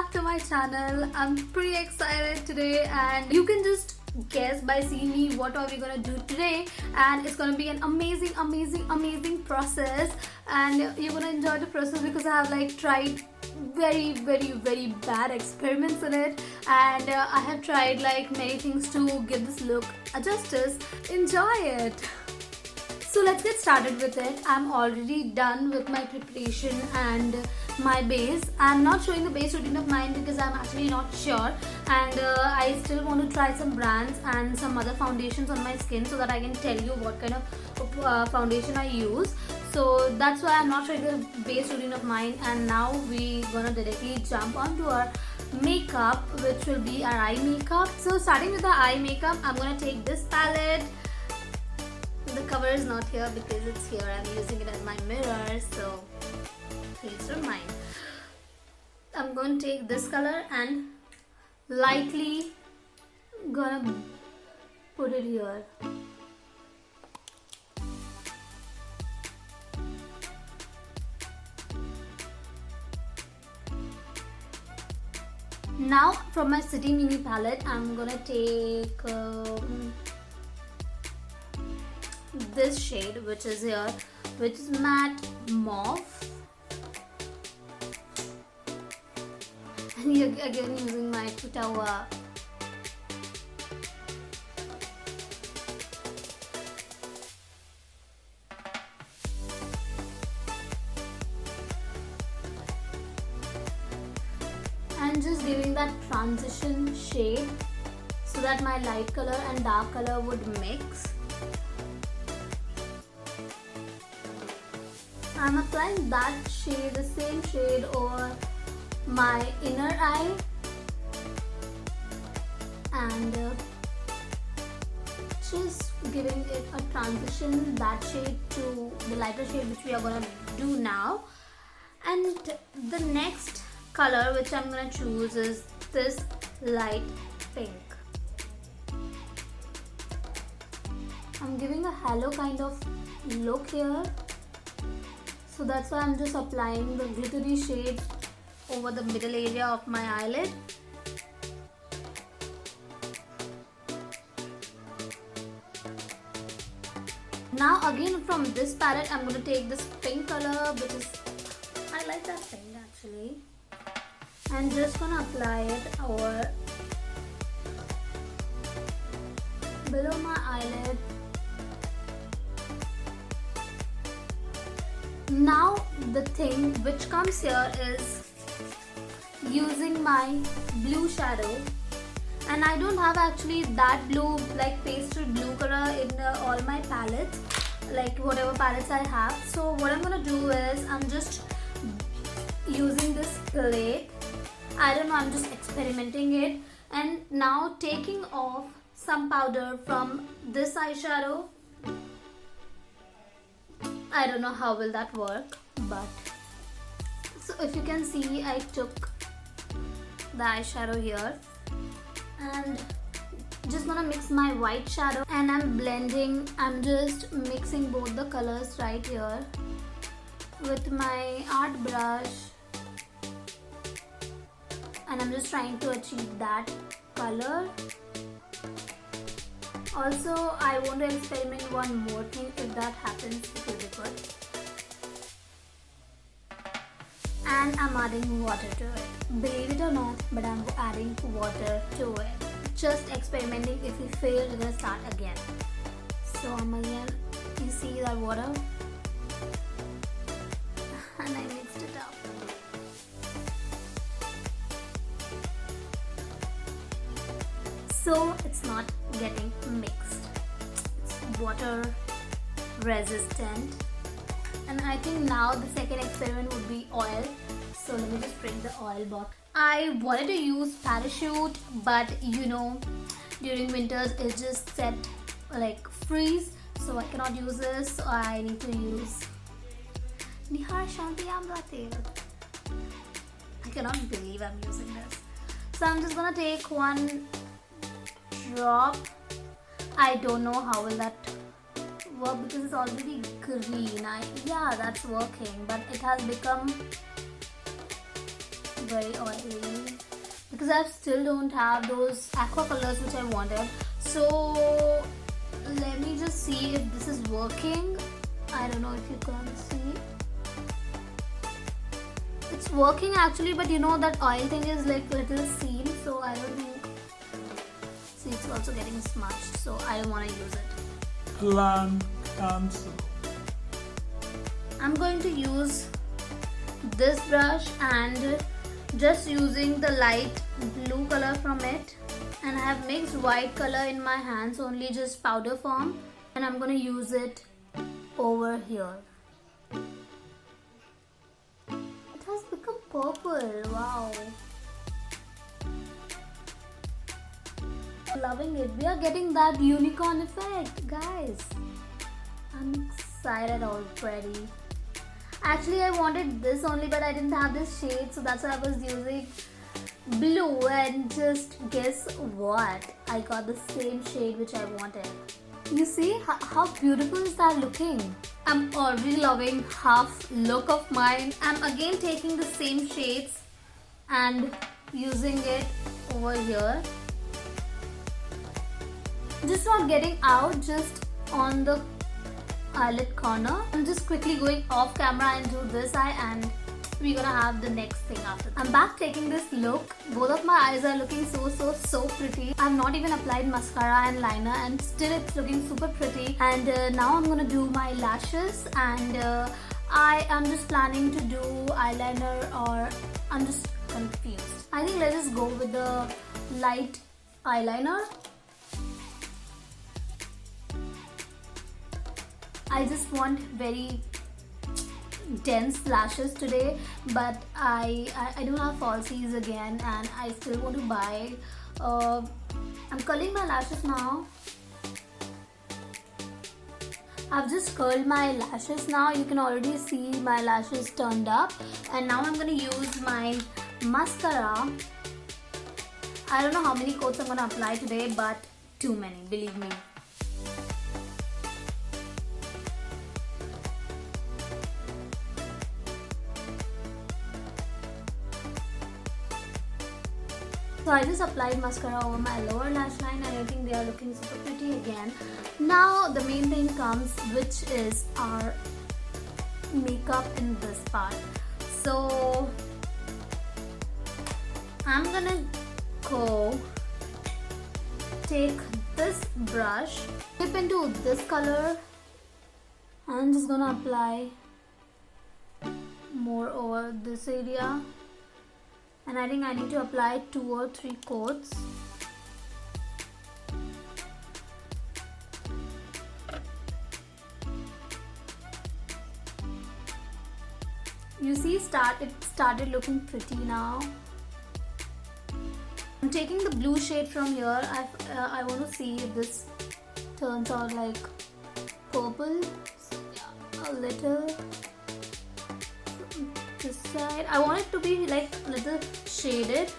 back to my channel. I'm pretty excited today and you can just guess by seeing me what are we gonna do today, and it's gonna be an amazing process, and you're gonna enjoy the process because I have like tried very bad experiments in it, and I have tried like many things to give this look a justice. Enjoy it. So let's get started with it. I'm already done with my preparation and my base. I'm not showing the base routine of mine because I'm actually not sure, and I still want to try some brands and some other foundations on my skin so that I can tell you what kind of foundation I use. So that's why I'm not showing the base routine of mine, and now we're gonna directly jump onto our makeup, which will be our eye makeup. So starting with the eye makeup, I'm gonna take this palette. The cover is not here because it's here. I'm using it as my mirror, so please don't mind. I'm going to take this color and lightly gonna put it here. Now from my City Mini palette, I'm gonna take this shade, which is here, which is matte mauve, and again using my Kutawa. And just giving that transition shade so that my light color and dark color would mix. I'm applying that shade, the same shade, over my inner eye, and just giving it a transition, that shade to the lighter shade which we are gonna do now. And the next color which I'm gonna choose is this light pink. I'm giving a halo kind of look here. So that's why I'm just applying the glittery shade over the middle area of my eyelid. Now again from this palette, I'm going to take this pink color, which is, I like that pink actually. And just going to apply it over below my eyelid. Now the thing which comes here is using my blue shadow, and I don't have actually that blue, like pastel blue color in all my palettes, like whatever palettes I have. So what I'm gonna do is I'm just using this plate. I don't know, I'm just experimenting it, and now taking off some powder from this eyeshadow. I don't know how will that work, but so if you can see, I took the eyeshadow here and just gonna mix my white shadow, and I'm blending, I'm just mixing both the colors right here with my art brush, and I'm just trying to achieve that color. Also, I want to experiment one more thing. If that happens, it will be good. And I'm adding water to it. Believe it or not, but I'm adding water to it. Just experimenting. If we fail, we're gonna start again. So I'm again, you see that water? And I mixed it up. So it's not getting mixed. It's water resistant. And I think now the second experiment would be oil. So let me just bring the oil box. I wanted to use Parachute, but you know, during winters it just set like freeze, so I cannot use this. So I need to use Nihar Shanti Amla Tel. I cannot believe I'm using this. So I'm just gonna take one drop. I don't know how will that work because it's already green. Yeah, that's working, but it has become very oily. because I still don't have those aqua colors which I wanted. So let me just see if this is working. I don't know if you can see. It's working actually, but you know that oil thing is like little seen, so I don't think. See, it's also getting smudged, so I don't want to use it. Plan cancel. I'm going to use this brush and just using the light blue color from it, and I have mixed white color in my hands, only just powder form, and I'm going to use it over here. It has become purple. Wow, loving it. We are getting that unicorn effect, guys. I'm excited already. Actually, I wanted this only, but I didn't have this shade, so that's why I was using blue. And just guess what? I got the same shade which I wanted. You see how beautiful is that looking? I'm already loving half look of mine. I'm again taking the same shades and using it over here. Just not getting out, just on the eyelid corner. I'm just quickly going off camera and do this eye, and we're gonna have the next thing after that. I'm back taking this look. Both of my eyes are looking so pretty. I've not even applied mascara and liner, and still it's looking super pretty. And now I'm gonna do my lashes, and I am just planning to do eyeliner, or I'm just confused. I think let's just go with the light eyeliner. I just want very dense lashes today, but I don't have falsies again, and I still want to buy. I'm curling my lashes now. I've just curled my lashes now. You can already see my lashes turned up, and now I'm gonna use my mascara. I don't know how many coats I'm gonna apply today, but too many, believe me. So I just applied mascara over my lower lash line, and I think they are looking super pretty again. Now the main thing comes, which is our makeup in this part. So I'm gonna go take this brush, dip into this color, and I'm just gonna apply more over this area. And I think I need to apply 2 or 3 coats. You see, it started looking pretty now. I'm taking the blue shade from here. I want to see if this turns out like purple. So yeah, a little. This side, I want it to be like a little shaded,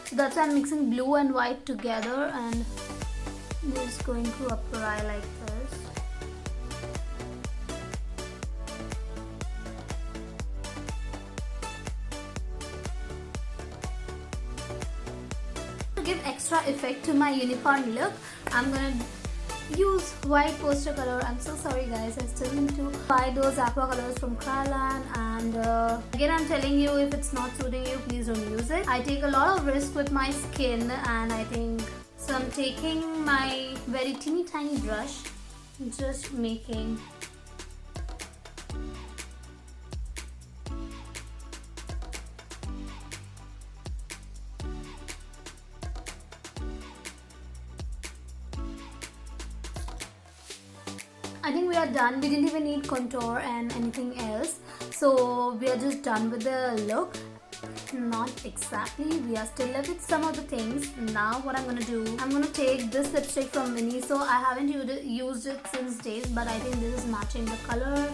so that's why I'm mixing blue and white together, and I'm just going to apply like this. To give extra effect to my unicorn look, I'm gonna use white poster color. I'm so sorry guys, I still need to buy those aqua colors from Krylon, and again I'm telling you, if it's not suiting you, please don't use it. I take a lot of risk with my skin, and I think so. I'm taking my very teeny tiny brush, just making I think we are done. We didn't even need contour and anything else, so we are just done with the look. Not exactly, we are still left with some of the things. Now what I'm gonna do, I'm gonna take this lipstick from Mini. So I haven't used it since days, but I think this is matching the color.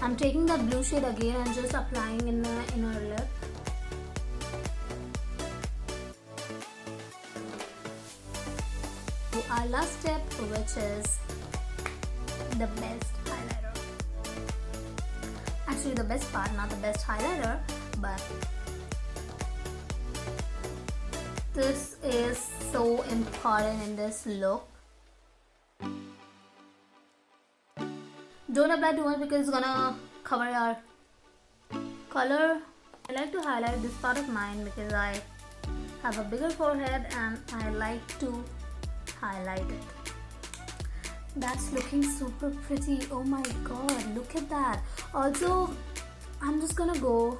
I'm taking that blue shade again and just applying in the inner lip. Our last step, which is the best highlighter. actually the best part, not the best highlighter, but this is so important in this look. Don't apply too much because it's gonna cover your color. I like to highlight this part of mine because I have a bigger forehead and I like to highlight it. That's looking super pretty. Oh my god, look at that. Also, I'm just gonna go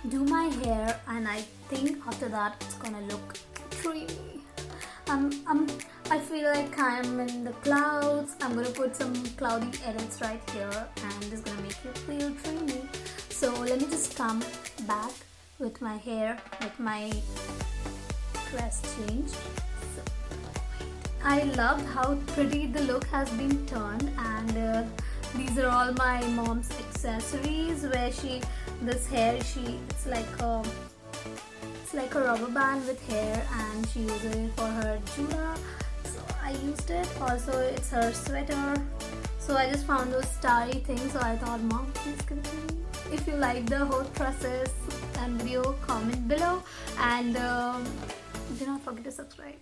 do my hair and I think after that it's gonna look dreamy. I feel like I'm in the clouds. I'm gonna put some cloudy edits right here and it's gonna make you feel dreamy. So let me just come back with my hair, with my dress change. So, I loved how pretty the look has been turned, and these are all my mom's accessories. Where it's like a rubber band with hair, and she uses it for her jura. So I used it. Also, it's her sweater. So I just found those starry things. So I thought, Mom, please give it to me. If you like the whole process and video, comment below, and do not forget to subscribe.